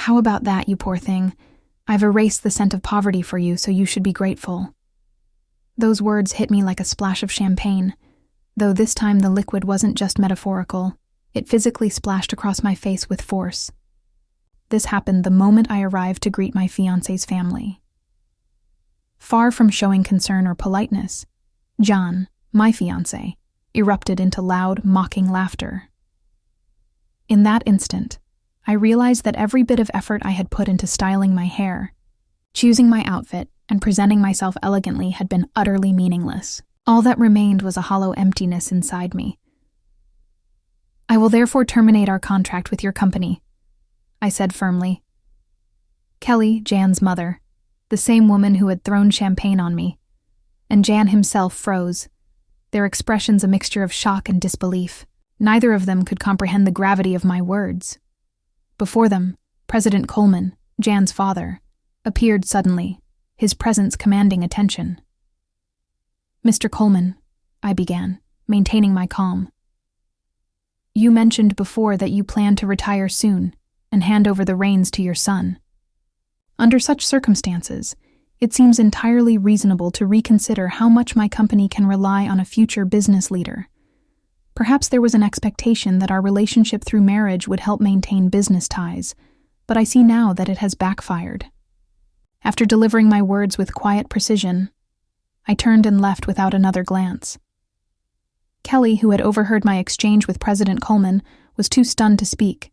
How about that, you poor thing? I've erased the scent of poverty for you, so you should be grateful. Those words hit me like a splash of champagne, though this time the liquid wasn't just metaphorical. It physically splashed across my face with force. This happened the moment I arrived to greet my fiancé's family. Far from showing concern or politeness, John, my fiancé, erupted into loud, mocking laughter. In that instant, I realized that every bit of effort I had put into styling my hair, choosing my outfit, and presenting myself elegantly had been utterly meaningless. All that remained was a hollow emptiness inside me. I will therefore terminate our contract with your company, I said firmly. Kelly, Jan's mother, the same woman who had thrown champagne on me, and Jan himself froze, their expressions a mixture of shock and disbelief. Neither of them could comprehend the gravity of my words. Before them, President Coleman, Jan's father, appeared suddenly, his presence commanding attention. Mr. Coleman, I began, maintaining my calm. You mentioned before that you plan to retire soon and hand over the reins to your son. Under such circumstances, it seems entirely reasonable to reconsider how much my company can rely on a future business leader. Perhaps there was an expectation that our relationship through marriage would help maintain business ties, but I see now that it has backfired. After delivering my words with quiet precision, I turned and left without another glance. Kelly, who had overheard my exchange with President Coleman, was too stunned to speak,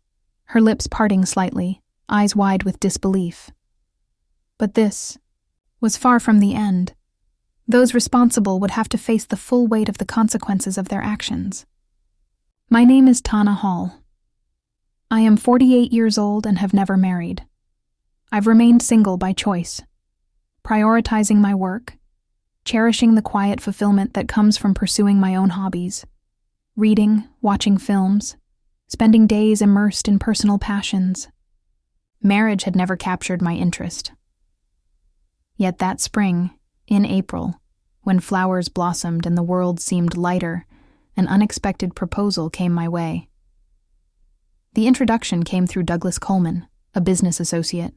her lips parting slightly, eyes wide with disbelief. But this was far from the end. Those responsible would have to face the full weight of the consequences of their actions. My name is Tana Hall. I am 48 years old and have never married. I've remained single by choice, prioritizing my work, cherishing the quiet fulfillment that comes from pursuing my own hobbies, reading, watching films, spending days immersed in personal passions. Marriage had never captured my interest. Yet that spring, in April, when flowers blossomed and the world seemed lighter, an unexpected proposal came my way. The introduction came through Douglas Coleman, a business associate.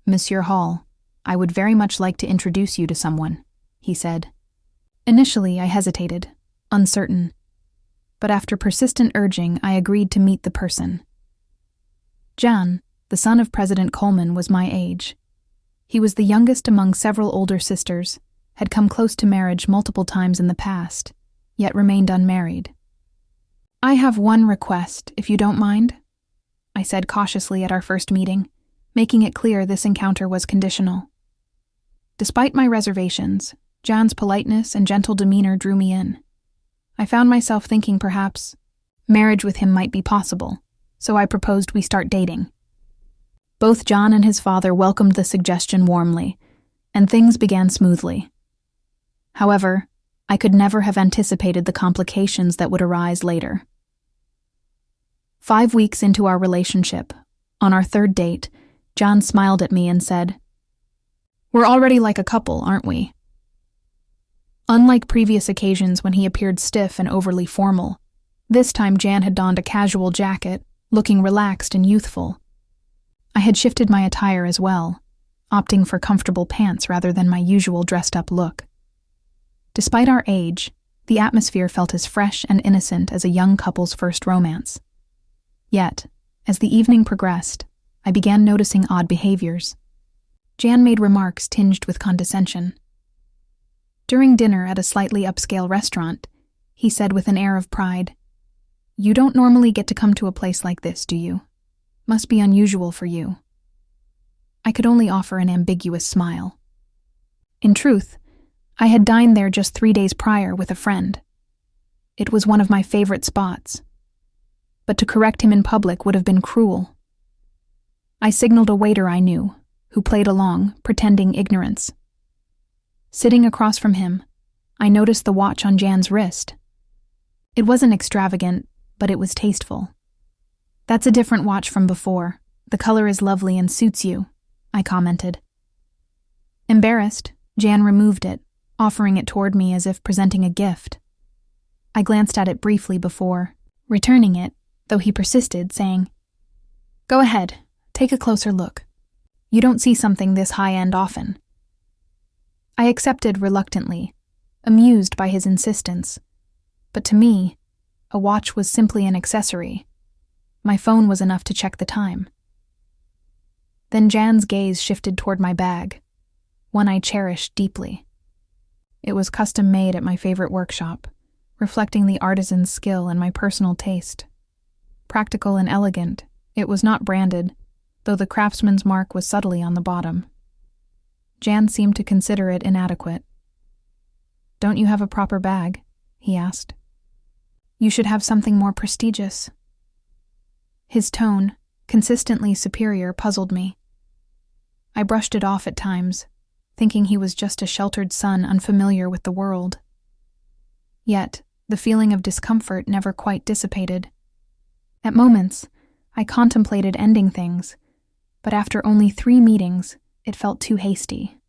Monsieur Hall, I would very much like to introduce you to someone, he said. Initially, I hesitated, uncertain, but after persistent urging, I agreed to meet the person. John, the son of President Coleman, was my age. He was the youngest among several older sisters, had come close to marriage multiple times in the past, yet remained unmarried. I have one request, if you don't mind, I said cautiously at our first meeting, making it clear this encounter was conditional. Despite my reservations, John's politeness and gentle demeanor drew me in. I found myself thinking perhaps marriage with him might be possible, so I proposed we start dating. Both John and his father welcomed the suggestion warmly, and things began smoothly. However, I could never have anticipated the complications that would arise later. 5 weeks into our relationship, on our third date, John smiled at me and said, "We're already like a couple, aren't we?" Unlike previous occasions when he appeared stiff and overly formal, this time Jan had donned a casual jacket, looking relaxed and youthful. I had shifted my attire as well, opting for comfortable pants rather than my usual dressed-up look. Despite our age, the atmosphere felt as fresh and innocent as a young couple's first romance. Yet, as the evening progressed, I began noticing odd behaviors. Jan made remarks tinged with condescension. During dinner at a slightly upscale restaurant, he said with an air of pride, "You don't normally get to come to a place like this, do you? Must be unusual for you." I could only offer an ambiguous smile. In truth, I had dined there just 3 days prior with a friend. It was one of my favorite spots. But to correct him in public would have been cruel. I signaled a waiter I knew, who played along, pretending ignorance. Sitting across from him, I noticed the watch on Jan's wrist. It wasn't extravagant, but it was tasteful. "That's a different watch from before. The color is lovely and suits you," I commented. Embarrassed, Jan removed it, offering it toward me as if presenting a gift. I glanced at it briefly before returning it, though he persisted, saying, "Go ahead, Take a closer look. You don't see something this high-end often. I accepted reluctantly, amused by his insistence. But to me, a watch was simply an accessory. My phone was enough to check the time. Then Jan's gaze shifted toward my bag, one I cherished deeply. It was custom-made at my favorite workshop, reflecting the artisan's skill and my personal taste. Practical and elegant, it was not branded, though the craftsman's mark was subtly on the bottom. Jan seemed to consider it inadequate. "Don't you have a proper bag?" he asked. "You should have something more prestigious." His tone, consistently superior, puzzled me. I brushed it off at times, thinking he was just a sheltered son unfamiliar with the world. Yet, the feeling of discomfort never quite dissipated. At moments, I contemplated ending things, but after only 3 meetings, it felt too hasty.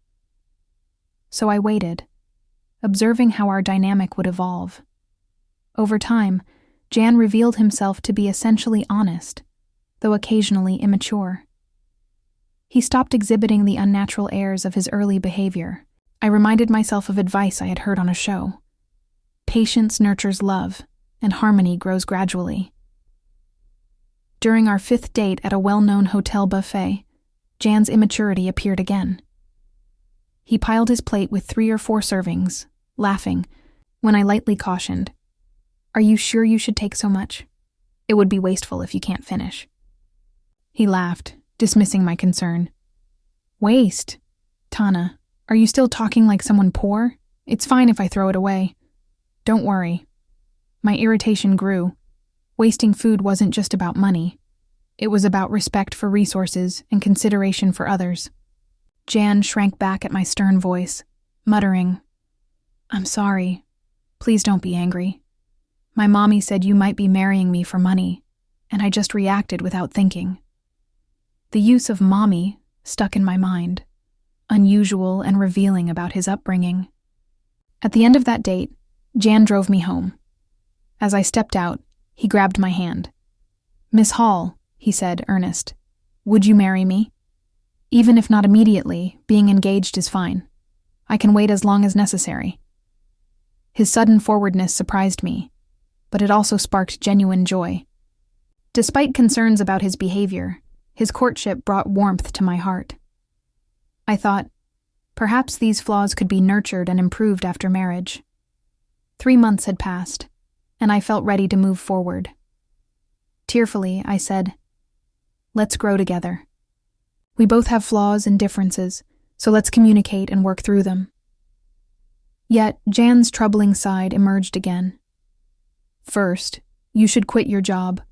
So I waited, observing how our dynamic would evolve. Over time, Jan revealed himself to be essentially honest, though occasionally immature. He stopped exhibiting the unnatural airs of his early behavior. I reminded myself of advice I had heard on a show. Patience nurtures love, and harmony grows gradually. During our 5th date at a well-known hotel buffet, Jan's immaturity appeared again. He piled his plate with 3 or 4 servings, laughing, when I lightly cautioned, "Are you sure you should take so much? It would be wasteful if you can't finish." He laughed, dismissing my concern. "Waste? Tana, are you still talking like someone poor? It's fine if I throw it away. Don't worry." My irritation grew. Wasting food wasn't just about money. It was about respect for resources and consideration for others. Jan shrank back at my stern voice, muttering, "I'm sorry. Please don't be angry. My mommy said you might be marrying me for money, and I just reacted without thinking." The use of mommy stuck in my mind, unusual and revealing about his upbringing. At the end of that date, Jan drove me home. As I stepped out, he grabbed my hand. "Miss Hall," he said, earnest, "would you marry me? Even if not immediately, being engaged is fine. I can wait as long as necessary." His sudden forwardness surprised me, but it also sparked genuine joy. Despite concerns about his behavior, his courtship brought warmth to my heart. I thought, perhaps these flaws could be nurtured and improved after marriage. 3 months had passed, and I felt ready to move forward. Tearfully, I said, "Let's grow together. We both have flaws and differences, so let's communicate and work through them." Yet, Jan's troubling side emerged again. "First, you should quit your job,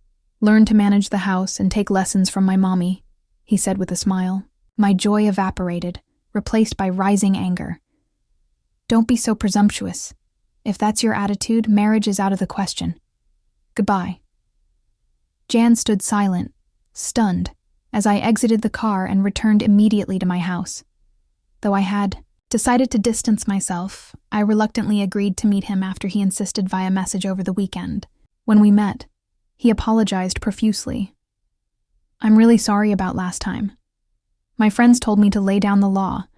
learn to manage the house, and take lessons from my mommy," he said with a smile. My joy evaporated, replaced by rising anger. "Don't be so presumptuous. If that's your attitude, marriage is out of the question. Goodbye." Jan stood silent, stunned, as I exited the car and returned immediately to my house. Though I had decided to distance myself, I reluctantly agreed to meet him after he insisted via message over the weekend. When we met, he apologized profusely. "I'm really sorry about last time. My friends told me to lay down the law,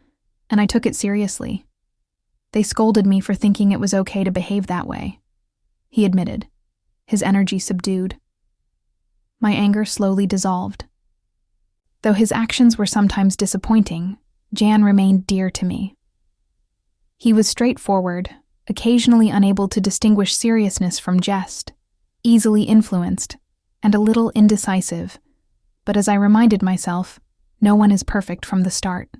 and I took it seriously. They scolded me for thinking it was okay to behave that way," he admitted, his energy subdued. My anger slowly dissolved. Though his actions were sometimes disappointing, Jan remained dear to me. He was straightforward, occasionally unable to distinguish seriousness from jest, easily influenced, and a little indecisive, but as I reminded myself, no one is perfect from the start.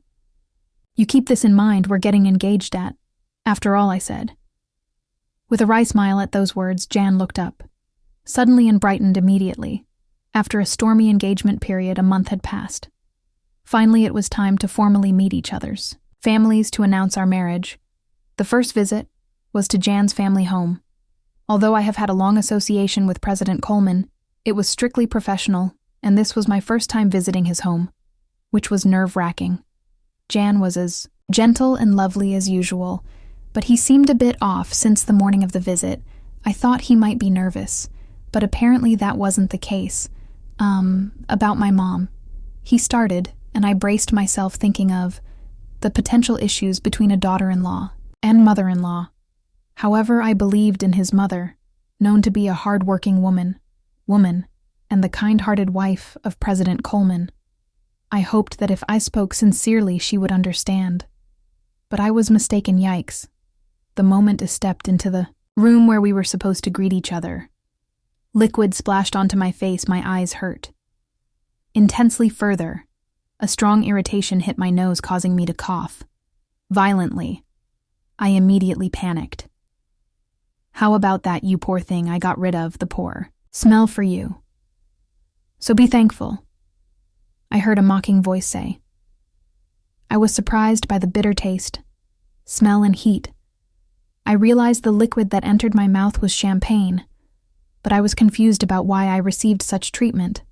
"You keep this in mind, we're getting engaged at, after all," I said. With a wry smile at those words, Jan looked up, suddenly and brightened immediately. After a stormy engagement period, a month had passed. Finally, it was time to formally meet each other's families to announce our marriage. The first visit was to Jan's family home. Although I have had a long association with President Coleman, it was strictly professional, and this was my first time visiting his home, which was nerve-wracking. Jan was as gentle and lovely as usual, but he seemed a bit off since the morning of the visit. I thought he might be nervous, but apparently that wasn't the case. About my mom. He started, and I braced myself thinking of the potential issues between a daughter-in-law and mother-in-law. However, I believed in his mother, known to be a hard-working woman, and the kind-hearted wife of President Coleman. I hoped that if I spoke sincerely, she would understand. But I was mistaken. Yikes. The moment I stepped into the room where we were supposed to greet each other. Liquid splashed onto my face, my eyes hurt. Intensely further, a strong irritation hit my nose, causing me to cough. Violently. I immediately panicked. How about that, you poor thing? I got rid of the poor smell for you. So be thankful, I heard a mocking voice say. I was surprised by the bitter taste, smell, and heat. I realized the liquid that entered my mouth was champagne, but I was confused about why I received such treatment.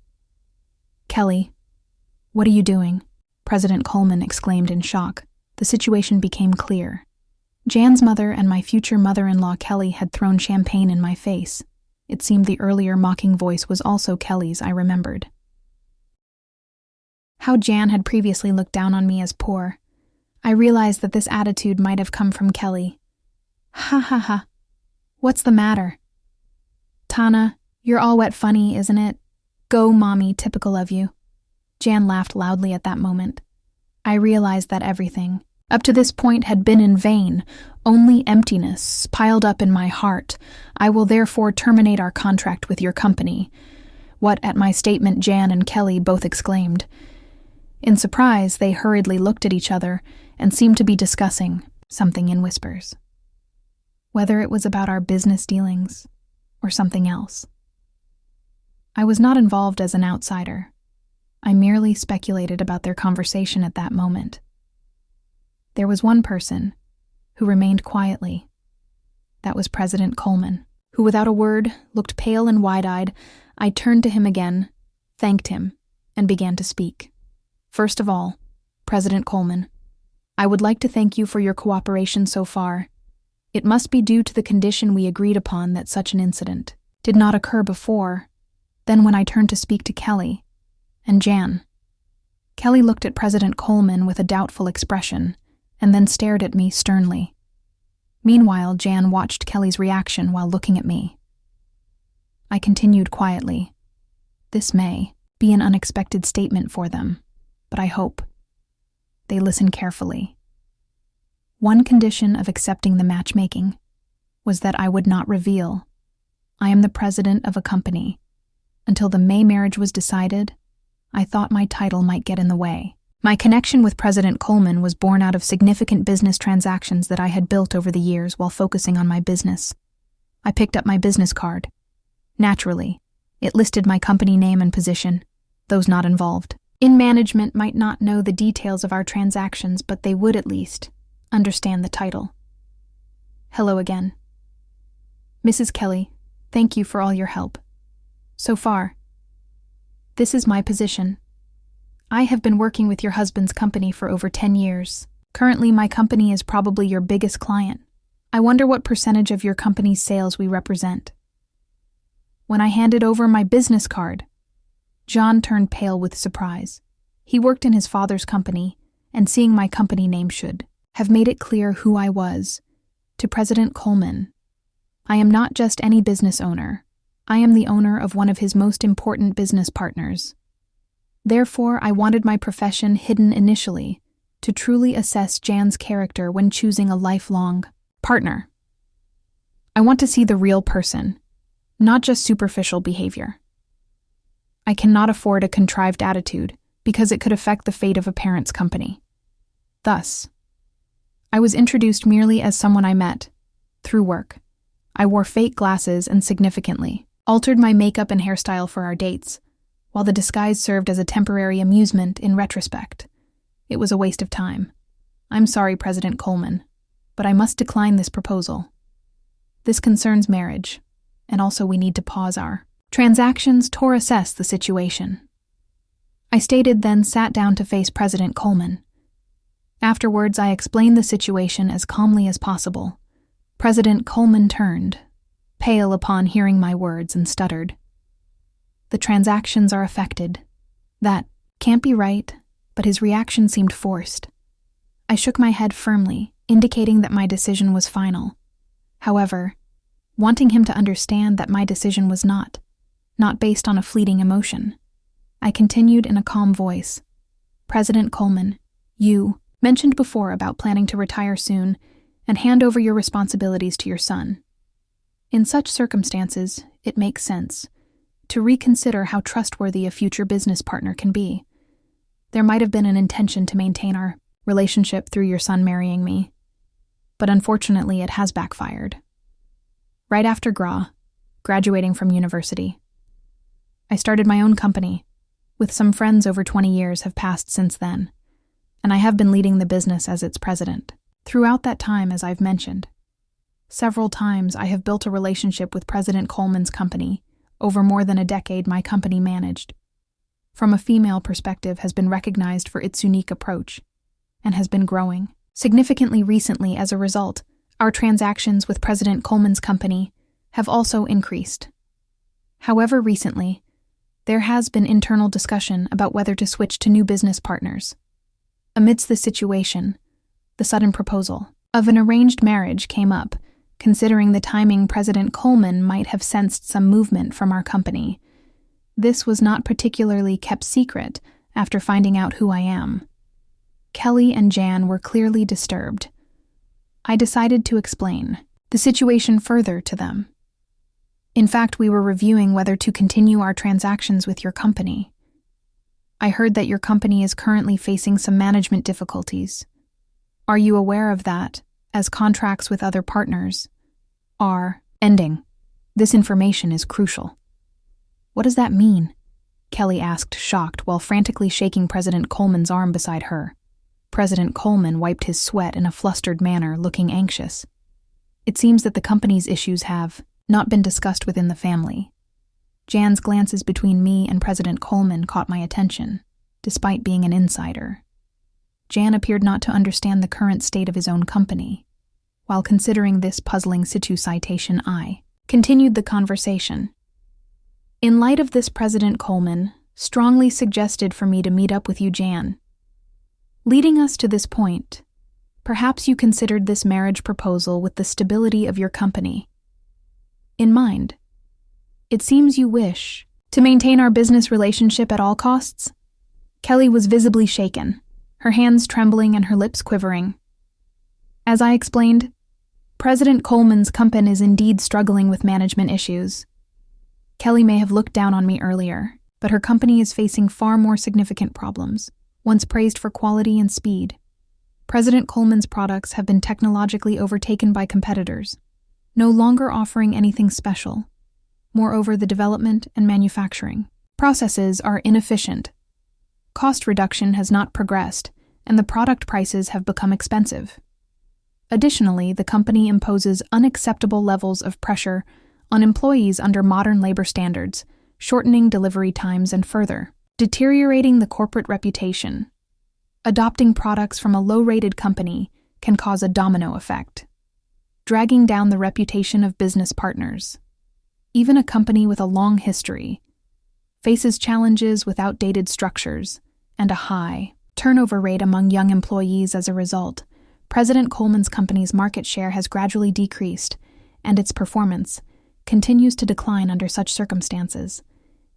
Kelly, what are you doing? President Coleman exclaimed in shock. The situation became clear. Jan's mother and my future mother-in-law Kelly had thrown champagne in my face. It seemed the earlier mocking voice was also Kelly's, I remembered. How Jan had previously looked down on me as poor. I realized that this attitude might have come from Kelly. Ha ha ha. What's the matter? Tana, you're all wet funny, isn't it? Go, mommy, typical of you. Jan laughed loudly at that moment. I realized that everything, up to this point, had been in vain, only emptiness piled up in my heart. I will therefore terminate our contract with your company. What, at my statement, Jan and Kelly both exclaimed. In surprise, they hurriedly looked at each other and seemed to be discussing something in whispers. Whether it was about our business dealings or something else. I was not involved as an outsider. I merely speculated about their conversation at that moment. There was one person who remained quietly. That was President Coleman, who without a word looked pale and wide-eyed. I turned to him again, thanked him, and began to speak. First of all, President Coleman, I would like to thank you for your cooperation so far. It must be due to the condition we agreed upon that such an incident did not occur before. Then when I turned to speak to Kelly and Jan, Kelly looked at President Coleman with a doubtful expression and then stared at me sternly. Meanwhile, Jan watched Kelly's reaction while looking at me. I continued quietly. This may be an unexpected statement for them, but I hope they listen carefully. One condition of accepting the matchmaking was that I would not reveal I am the president of a company. Until the May marriage was decided, I thought my title might get in the way. My connection with President Coleman was born out of significant business transactions that I had built over the years while focusing on my business. I picked up my business card. Naturally, it listed my company name and position, those not involved. In management might not know the details of our transactions, but they would at least understand the title. Hello again. Mrs. Kelly, thank you for all your help. So far, this is my position. I have been working with your husband's company for over 10 years. Currently, my company is probably your biggest client. I wonder what percentage of your company's sales we represent. When I handed over my business card, John turned pale with surprise. He worked in his father's company, and seeing my company name should have made it clear who I was. To President Coleman, I am not just any business owner. I am the owner of one of his most important business partners. Therefore, I wanted my profession hidden initially to truly assess Jan's character when choosing a lifelong partner. I want to see the real person, not just superficial behavior. I cannot afford a contrived attitude because it could affect the fate of a parent's company. Thus, I was introduced merely as someone I met through work. I wore fake glasses and significantly altered my makeup and hairstyle for our dates, while the disguise served as a temporary amusement in retrospect. It was a waste of time. I'm sorry, President Coleman, but I must decline this proposal. This concerns marriage, and also we need to pause our transactions to assess the situation. I stated, then sat down to face President Coleman. Afterwards, I explained the situation as calmly as possible. President Coleman turned, pale upon hearing my words, and stuttered. The transactions are affected. That Can't be right, but his reaction seemed forced. I shook my head firmly, indicating that my decision was final. However, wanting him to understand that my decision was not based on a fleeting emotion, I continued in a calm voice. President Coleman, you mentioned before about planning to retire soon and hand over your responsibilities to your son. In such circumstances, it makes sense to reconsider how trustworthy a future business partner can be. There might have been an intention to maintain our relationship through your son marrying me, but unfortunately it has backfired. Right after graduating from university, I started my own company. With some friends, over 20 years have passed since then, and I have been leading the business as its president. Throughout that time, as I've mentioned, several times I have built a relationship with President Coleman's company. Over more than a decade, my company managed, from a female perspective, has been recognized for its unique approach and has been growing significantly recently. As a result, our transactions with President Coleman's company have also increased. However, recently, there has been internal discussion about whether to switch to new business partners. Amidst this situation, the sudden proposal of an arranged marriage came up. Considering the timing, President Coleman might have sensed some movement from our company. This was not particularly kept secret after finding out who I am. Kelly and Jan were clearly disturbed. I decided to explain the situation further to them. In fact, we were reviewing whether to continue our transactions with your company. I heard that your company is currently facing some management difficulties. Are you aware of that, as contracts with other partners are ending? This information is crucial. What does that mean? Kelly asked, shocked, while frantically shaking President Coleman's arm beside her. President Coleman wiped his sweat in a flustered manner, looking anxious. It seems that the company's issues have not been discussed within the family. Jan's glances between me and President Coleman caught my attention, despite being an insider. Jan appeared not to understand the current state of his own company. While considering this puzzling citation, I continued the conversation. In light of this, President Coleman strongly suggested for me to meet up with you, Jan. Leading us to this point, perhaps you considered this marriage proposal with the stability of your company in mind. It seems you wish to maintain our business relationship at all costs. Kelly was visibly shaken, her hands trembling and her lips quivering. As I explained, President Coleman's company is indeed struggling with management issues. Kelly may have looked down on me earlier, but her company is facing far more significant problems. Once praised for quality and speed, President Coleman's products have been technologically overtaken by competitors, no longer offering anything special. Moreover, the development and manufacturing processes are inefficient. Cost reduction has not progressed, and the product prices have become expensive. Additionally, the company imposes unacceptable levels of pressure on employees under modern labor standards, shortening delivery times and further deteriorating the corporate reputation. Adopting products from a low-rated company can cause a domino effect, dragging down the reputation of business partners. Even a company with a long history faces challenges with outdated structures and a high turnover rate among young employees. As a result, President Coleman's company's market share has gradually decreased, and its performance continues to decline under such circumstances.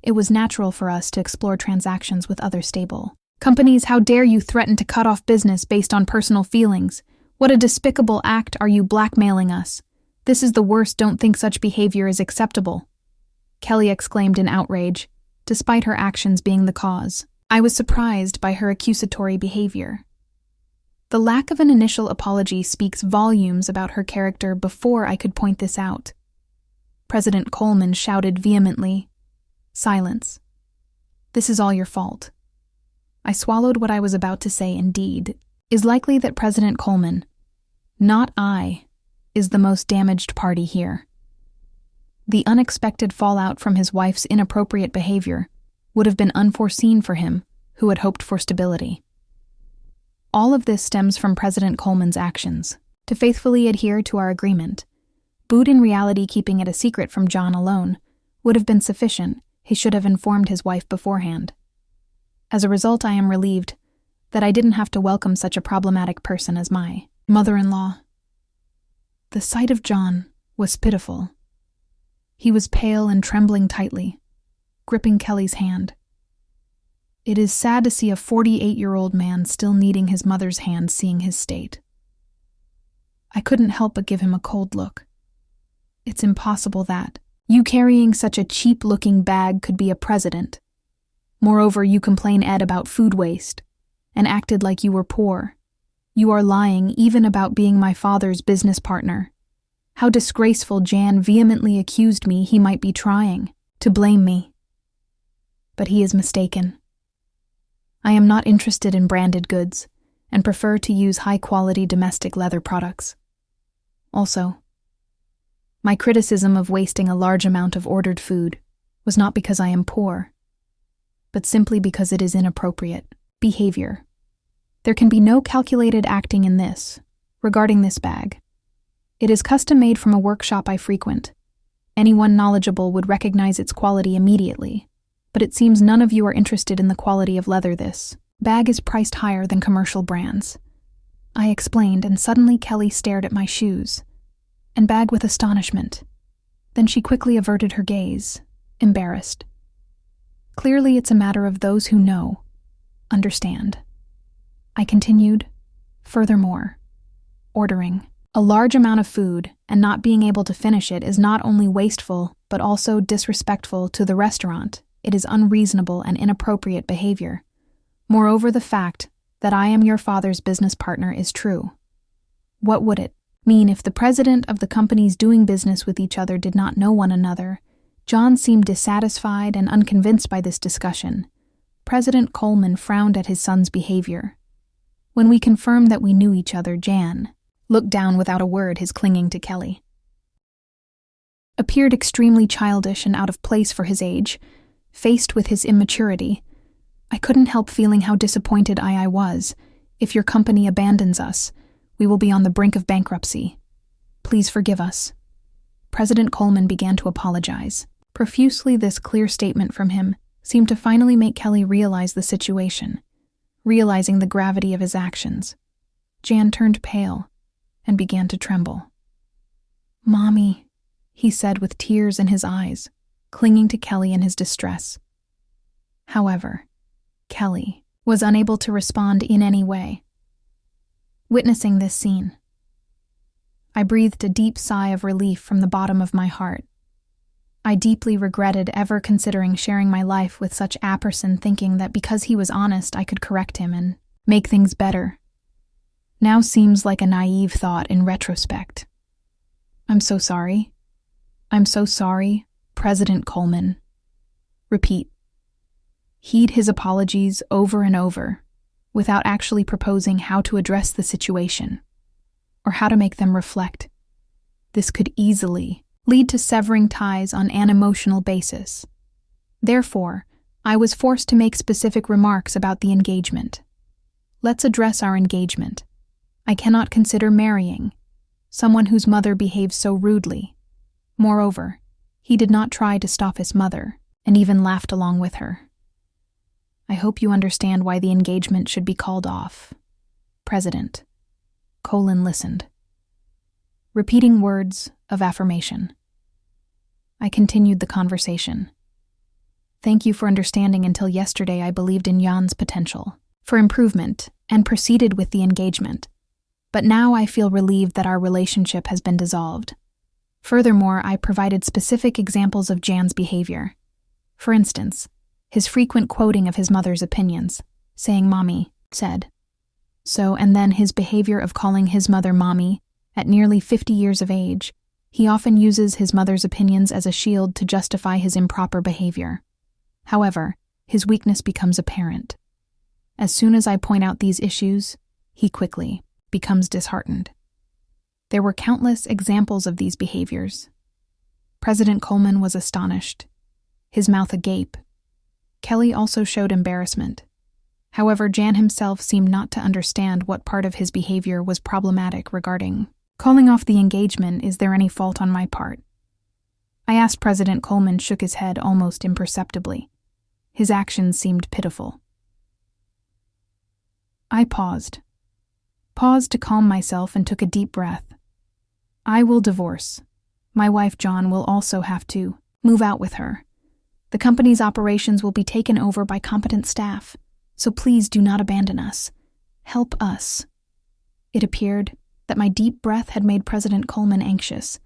It was natural for us to explore transactions with other stable companies. How dare you threaten to cut off business based on personal feelings? What a despicable act! Are you blackmailing us? This is the worst. Don't think such behavior is acceptable, Kelly exclaimed in outrage, despite her actions being the cause. I was surprised by her accusatory behavior. The lack of an initial apology speaks volumes about her character before I could point this out. President Coleman shouted vehemently, "Silence. This is all your fault." I swallowed what I was about to say. Indeed, is likely that President Coleman, not I, is the most damaged party here. The unexpected fallout from his wife's inappropriate behavior would have been unforeseen for him, who had hoped for stability. All of this stems from President Coleman's actions to faithfully adhere to our agreement. But in reality, keeping it a secret from John alone would have been sufficient. He should have informed his wife beforehand. As a result, I am relieved that I didn't have to welcome such a problematic person as my mother-in-law. The sight of John was pitiful. He was pale and trembling tightly, gripping Kelly's hand. It is sad to see a 48-year-old man still needing his mother's hand, seeing his state. I couldn't help but give him a cold look. It's impossible that you carrying such a cheap-looking bag could be a president. Moreover, you complain, Ed, about food waste, and acted like you were poor. You are lying even about being my father's business partner. How disgraceful. Jan vehemently accused me he might be trying to blame me. But he is mistaken. I am not interested in branded goods and prefer to use high-quality domestic leather products. Also, my criticism of wasting a large amount of ordered food was not because I am poor, but simply because it is inappropriate behavior. There can be no calculated acting in this, regarding this bag. It is custom-made from a workshop I frequent. Anyone knowledgeable would recognize its quality immediately, but it seems none of you are interested in the quality of leather. This bag is priced higher than commercial brands. I explained, and suddenly Kelly stared at my shoes and bag with astonishment. Then she quickly averted her gaze, embarrassed. Clearly, it's a matter of those who know, understand. I continued, furthermore, ordering a large amount of food and not being able to finish it is not only wasteful but also disrespectful to the restaurant. It is unreasonable and inappropriate behavior. Moreover, the fact that I am your father's business partner is true. What would it mean if the president of the companies doing business with each other did not know one another? John seemed dissatisfied and unconvinced by this discussion. President Coleman frowned at his son's behavior. When we confirmed that we knew each other, Jan looked down without a word. His clinging to Kelly appeared extremely childish and out of place for his age. Faced with his immaturity, I couldn't help feeling how disappointed I was. If your company abandons us, we will be on the brink of bankruptcy. Please forgive us. President Coleman began to apologize. Profusely, this clear statement from him seemed to finally make Kelly realize the situation, realizing the gravity of his actions. Jan turned pale and began to tremble. "Mommy," he said with tears in his eyes, clinging to Kelly in his distress. However, Kelly was unable to respond in any way. Witnessing this scene, I breathed a deep sigh of relief from the bottom of my heart. I deeply regretted ever considering sharing my life with such a person, thinking that because he was honest I could correct him and make things better. Now seems like a naive thought in retrospect. I'm so sorry. I'm so sorry, President Coleman. Repeat. Heed his apologies over and over, without actually proposing how to address the situation, or how to make them reflect. This could easily lead to severing ties on an emotional basis. Therefore, I was forced to make specific remarks about the engagement. Let's address our engagement. I cannot consider marrying someone whose mother behaves so rudely. Moreover, he did not try to stop his mother, and even laughed along with her. I hope you understand why the engagement should be called off. President. Colin listened, repeating words of affirmation. I continued the conversation. Thank you for understanding. Until yesterday I believed in Jan's potential for improvement and proceeded with the engagement. But now I feel relieved that our relationship has been dissolved. Furthermore, I provided specific examples of Jan's behavior. For instance, his frequent quoting of his mother's opinions, saying Mommy said so, and then his behavior of calling his mother Mommy at nearly 50 years of age. He often uses his mother's opinions as a shield to justify his improper behavior. However, his weakness becomes apparent. As soon as I point out these issues, he quickly becomes disheartened. There were countless examples of these behaviors. President Coleman was astonished, his mouth agape. Kelly also showed embarrassment. However, Jan himself seemed not to understand what part of his behavior was problematic regarding calling off the engagement. Is there any fault on my part? I asked. President Coleman shook his head almost imperceptibly. His actions seemed pitiful. I paused to calm myself and took a deep breath. I will divorce. My wife John will also have to move out with her. The company's operations will be taken over by competent staff, so please do not abandon us. Help us. It appeared that my deep breath had made President Coleman anxious,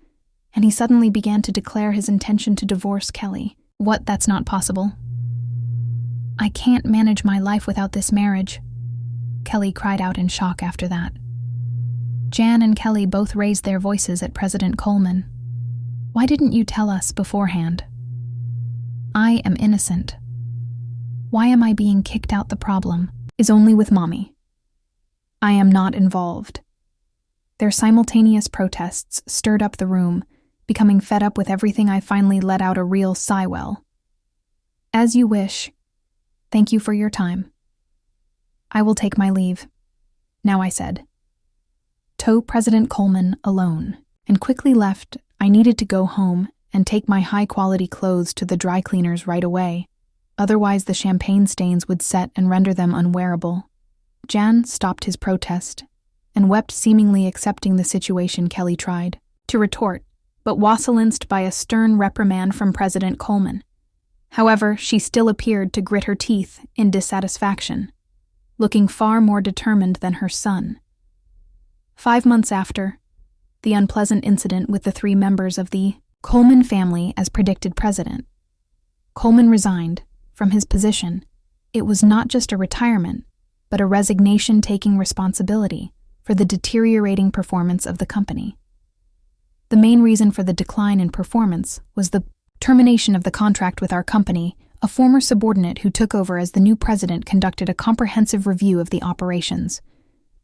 and he suddenly began to declare his intention to divorce Kelly. What? That's not possible. I can't manage my life without this marriage. Kelly cried out in shock after that. Jan and Kelly both raised their voices at President Coleman. Why didn't you tell us beforehand? I am innocent. Why am I being kicked out? The problem is only with Mommy. I am not involved. Their simultaneous protests stirred up the room, becoming fed up with everything. I finally let out a real sigh. Well, as you wish. Thank you for your time. I will take my leave. Now, I said. Tow President Coleman alone, and quickly left. I needed to go home and take my high-quality clothes to the dry cleaners right away. Otherwise, the champagne stains would set and render them unwearable. Jan stopped his protest and wept, seemingly accepting the situation. Kelly tried to retort, but was silenced by a stern reprimand from President Coleman. However, she still appeared to grit her teeth in dissatisfaction, looking far more determined than her son. 5 months after, the unpleasant incident with the 3 members of the Coleman family as predicted president. Coleman resigned from his position. It was not just a retirement, but a resignation taking responsibility for the deteriorating performance of the company. The main reason for the decline in performance was the termination of the contract with our company. A former subordinate who took over as the new president conducted a comprehensive review of the operations.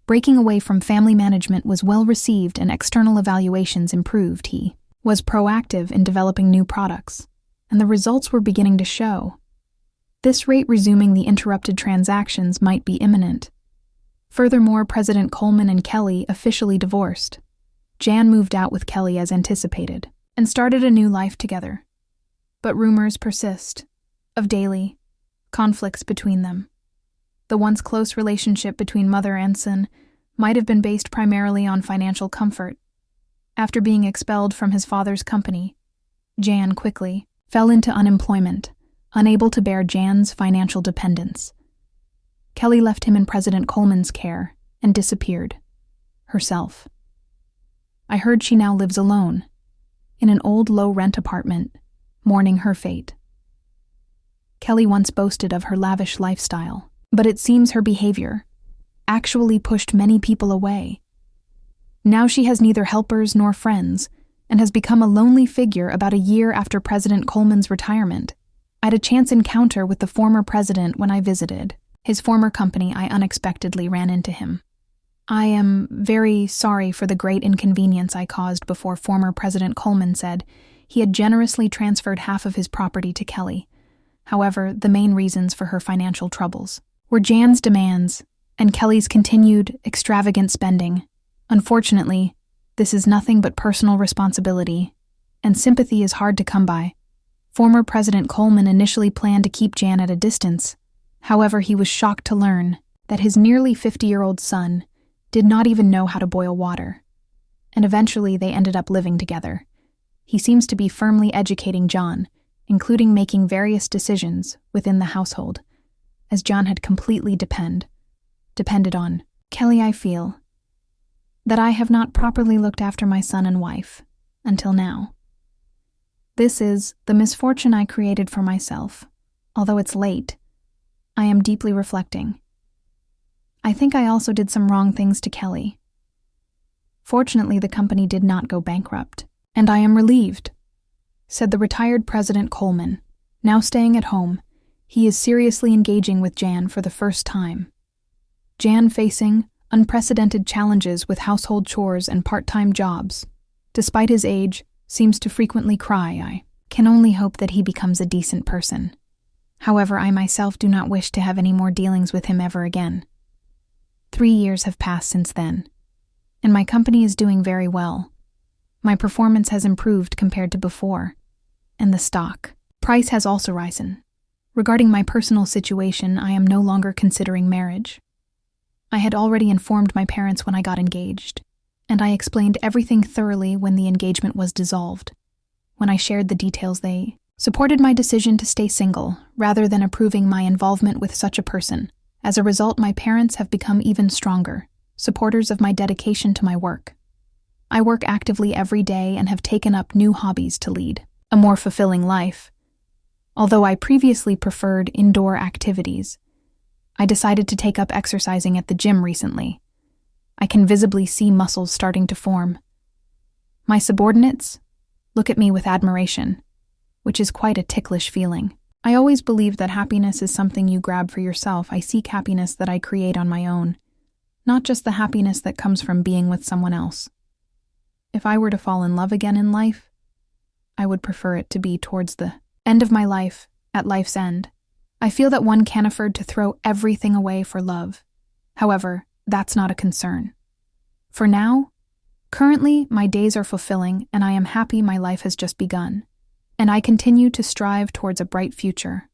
Breaking away from family management was well received and external evaluations improved. He was proactive in developing new products, and the results were beginning to show. This rate, resuming the interrupted transactions might be imminent. Furthermore, President Coleman and Kelly officially divorced. Jan moved out with Kelly as anticipated and started a new life together. But rumors persist of daily conflicts between them. The once close relationship between mother and son might have been based primarily on financial comfort. After being expelled from his father's company, Jan quickly fell into unemployment, unable to bear Jan's financial dependence. Kelly left him in President Coleman's care and disappeared, herself. I heard she now lives alone, in an old low-rent apartment, mourning her fate. Kelly once boasted of her lavish lifestyle, but it seems her behavior actually pushed many people away. Now she has neither helpers nor friends, and has become a lonely figure. About a year after President Coleman's retirement, I had a chance encounter with the former president when I visited his former company. I unexpectedly ran into him. I am very sorry for the great inconvenience I caused before. Former President Coleman said he had generously transferred half of his property to Kelly. However, the main reasons for her financial troubles were Jan's demands and Kelly's continued extravagant spending. Unfortunately, this is nothing but personal responsibility, and sympathy is hard to come by. Former President Coleman initially planned to keep Jan at a distance. However, he was shocked to learn that his nearly 50-year-old son did not even know how to boil water, and eventually they ended up living together. He seems to be firmly educating John, including making various decisions within the household, as John had completely depended on Kelly. I feel that I have not properly looked after my son and wife until now. This is the misfortune I created for myself. Although it's late, I am deeply reflecting. I think I also did some wrong things to Kelly. Fortunately, the company did not go bankrupt, and I am relieved, said the retired President Coleman. Now staying at home, he is seriously engaging with Jan for the first time. Jan facing unprecedented challenges with household chores and part-time jobs. Despite his age, seems to frequently cry. I can only hope that he becomes a decent person. However, I myself do not wish to have any more dealings with him ever again. 3 years have passed since then, and my company is doing very well. My performance has improved compared to before, and the stock price has also risen. Regarding my personal situation, I am no longer considering marriage. I had already informed my parents when I got engaged, and I explained everything thoroughly when the engagement was dissolved. When I shared the details, they supported my decision to stay single, rather than approving my involvement with such a person. As a result, my parents have become even stronger, supporters of my dedication to my work. I work actively every day and have taken up new hobbies to lead a more fulfilling life. Although I previously preferred indoor activities, I decided to take up exercising at the gym recently. I can visibly see muscles starting to form. My subordinates look at me with admiration, which is quite a ticklish feeling. I always believed that happiness is something you grab for yourself. I seek happiness that I create on my own, not just the happiness that comes from being with someone else. If I were to fall in love again in life, I would prefer it to be towards the end of my life, at life's end. I feel that one can't afford to throw everything away for love. However, that's not a concern. For now, currently, my days are fulfilling and I am happy my life has just begun, and I continue to strive towards a bright future.